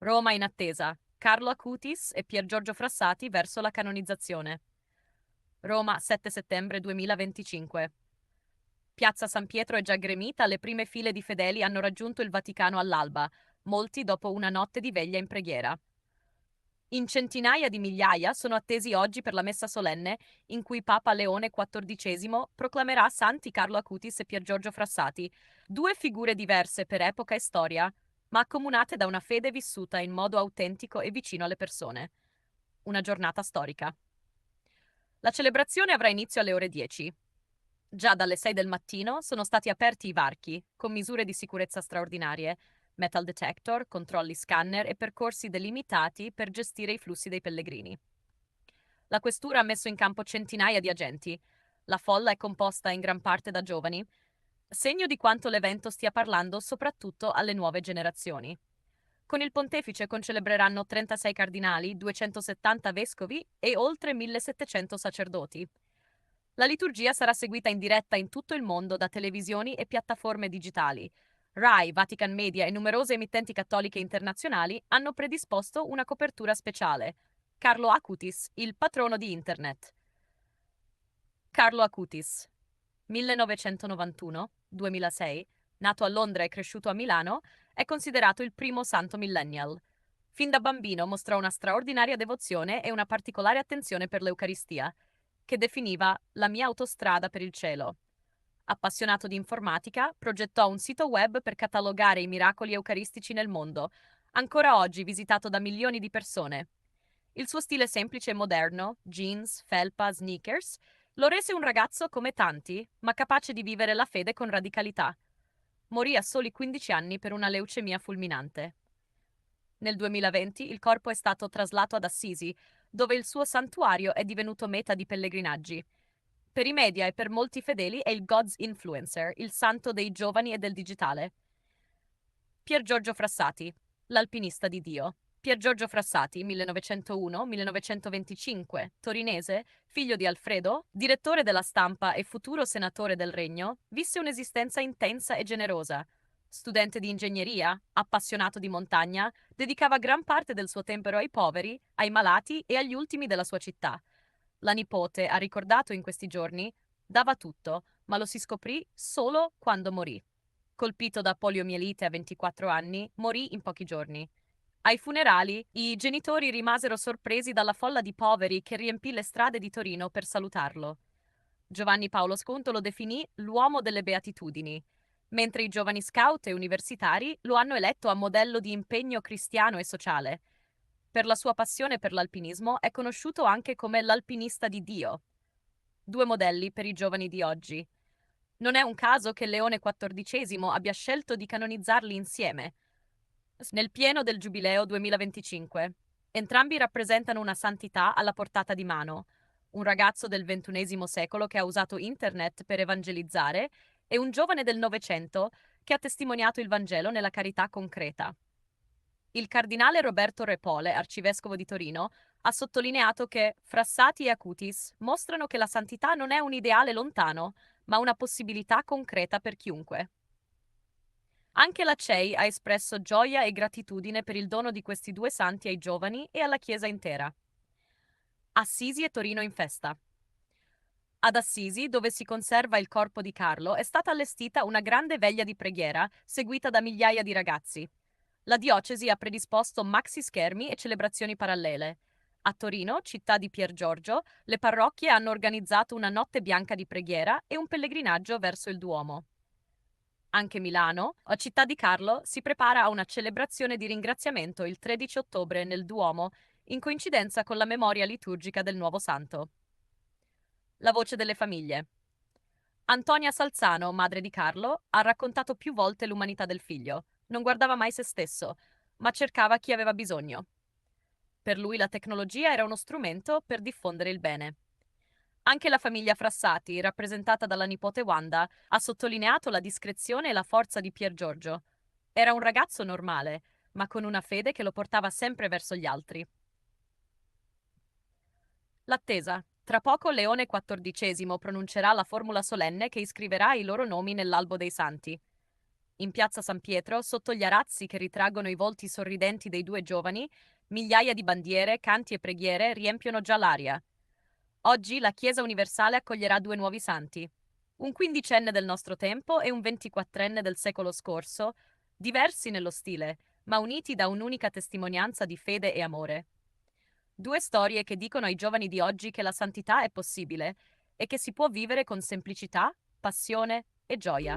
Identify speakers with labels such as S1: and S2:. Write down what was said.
S1: Roma in attesa. Carlo Acutis e Pier Giorgio Frassati verso la canonizzazione. Roma, 7 settembre 2025. Piazza San Pietro è già gremita, le prime file di fedeli hanno raggiunto il Vaticano all'alba, molti dopo una notte di veglia in preghiera. In centinaia di migliaia sono attesi oggi per la messa solenne in cui Papa Leone XIV proclamerà santi Carlo Acutis e Pier Giorgio Frassati, due figure diverse per epoca e storia, ma accomunate da una fede vissuta in modo autentico e vicino alle persone. Una giornata storica. La celebrazione avrà inizio alle ore 10. Già dalle 6 del mattino sono stati aperti i varchi, con misure di sicurezza straordinarie, metal detector, controlli scanner e percorsi delimitati per gestire i flussi dei pellegrini. La questura ha messo in campo centinaia di agenti. La folla è composta in gran parte da giovani, segno di quanto l'evento stia parlando soprattutto alle nuove generazioni. Con il pontefice concelebreranno 36 cardinali, 270 vescovi e oltre 1700 sacerdoti. La liturgia sarà seguita in diretta in tutto il mondo da televisioni e piattaforme digitali. Rai, Vatican Media e numerose emittenti cattoliche internazionali hanno predisposto una copertura speciale. Carlo Acutis, il patrono di Internet. Carlo Acutis, 1991-2006, nato a Londra e cresciuto a Milano, è considerato il primo santo millennial. Fin da bambino mostrò una straordinaria devozione e una particolare attenzione per l'Eucaristia, che definiva la mia autostrada per il cielo. Appassionato di informatica, progettò un sito web per catalogare i miracoli eucaristici nel mondo, ancora oggi visitato da milioni di persone. Il suo stile semplice e moderno, jeans, felpa, sneakers, lo rese un ragazzo come tanti, ma capace di vivere la fede con radicalità. Morì a soli 15 anni per una leucemia fulminante. Nel 2020 il corpo è stato traslato ad Assisi, dove il suo santuario è divenuto meta di pellegrinaggi. Per i media e per molti fedeli è il God's Influencer, il santo dei giovani e del digitale. Pier Giorgio Frassati, l'alpinista di Dio. Pier Giorgio Frassati, 1901-1925, torinese, figlio di Alfredo, direttore della stampa e futuro senatore del Regno, visse un'esistenza intensa e generosa. Studente di ingegneria, appassionato di montagna, dedicava gran parte del suo tempo ai poveri, ai malati e agli ultimi della sua città. La nipote ha ricordato in questi giorni, dava tutto, ma lo si scoprì solo quando morì. Colpito da poliomielite a 24 anni, morì in pochi giorni. Ai funerali, i genitori rimasero sorpresi dalla folla di poveri che riempì le strade di Torino per salutarlo. Giovanni Paolo II lo definì l'uomo delle beatitudini, mentre i giovani scout e universitari lo hanno eletto a modello di impegno cristiano e sociale. Per la sua passione per l'alpinismo è conosciuto anche come l'alpinista di Dio. Due modelli per i giovani di oggi. Non è un caso che Leone XIV abbia scelto di canonizzarli insieme, nel pieno del Giubileo 2025. Entrambi rappresentano una santità alla portata di mano, un ragazzo del XXI secolo che ha usato internet per evangelizzare e un giovane del Novecento che ha testimoniato il Vangelo nella carità concreta. Il cardinale Roberto Repole, arcivescovo di Torino, ha sottolineato che Frassati e Acutis mostrano che la santità non è un ideale lontano, ma una possibilità concreta per chiunque. Anche la CEI ha espresso gioia e gratitudine per il dono di questi due santi ai giovani e alla Chiesa intera. Assisi e Torino in festa. Ad Assisi, dove si conserva il corpo di Carlo, è stata allestita una grande veglia di preghiera, seguita da migliaia di ragazzi. La diocesi ha predisposto maxi schermi e celebrazioni parallele. A Torino, città di Pier Giorgio, le parrocchie hanno organizzato una notte bianca di preghiera e un pellegrinaggio verso il Duomo. Anche Milano, a Città di Carlo, si prepara a una celebrazione di ringraziamento il 13 ottobre nel Duomo, in coincidenza con la memoria liturgica del nuovo santo. La voce delle famiglie. Antonia Salzano, madre di Carlo, ha raccontato più volte l'umanità del figlio. Non guardava mai se stesso, ma cercava chi aveva bisogno. Per lui la tecnologia era uno strumento per diffondere il bene. Anche la famiglia Frassati, rappresentata dalla nipote Wanda, ha sottolineato la discrezione e la forza di Pier Giorgio. Era un ragazzo normale, ma con una fede che lo portava sempre verso gli altri. L'attesa. Tra poco Leone XIV pronuncerà la formula solenne che iscriverà i loro nomi nell'albo dei santi. In piazza San Pietro, sotto gli arazzi che ritraggono i volti sorridenti dei due giovani, migliaia di bandiere, canti e preghiere riempiono già l'aria. Oggi la Chiesa universale accoglierà due nuovi santi, un quindicenne del nostro tempo e un ventiquattrenne del secolo scorso, diversi nello stile, ma uniti da un'unica testimonianza di fede e amore. Due storie che dicono ai giovani di oggi che la santità è possibile e che si può vivere con semplicità, passione e gioia.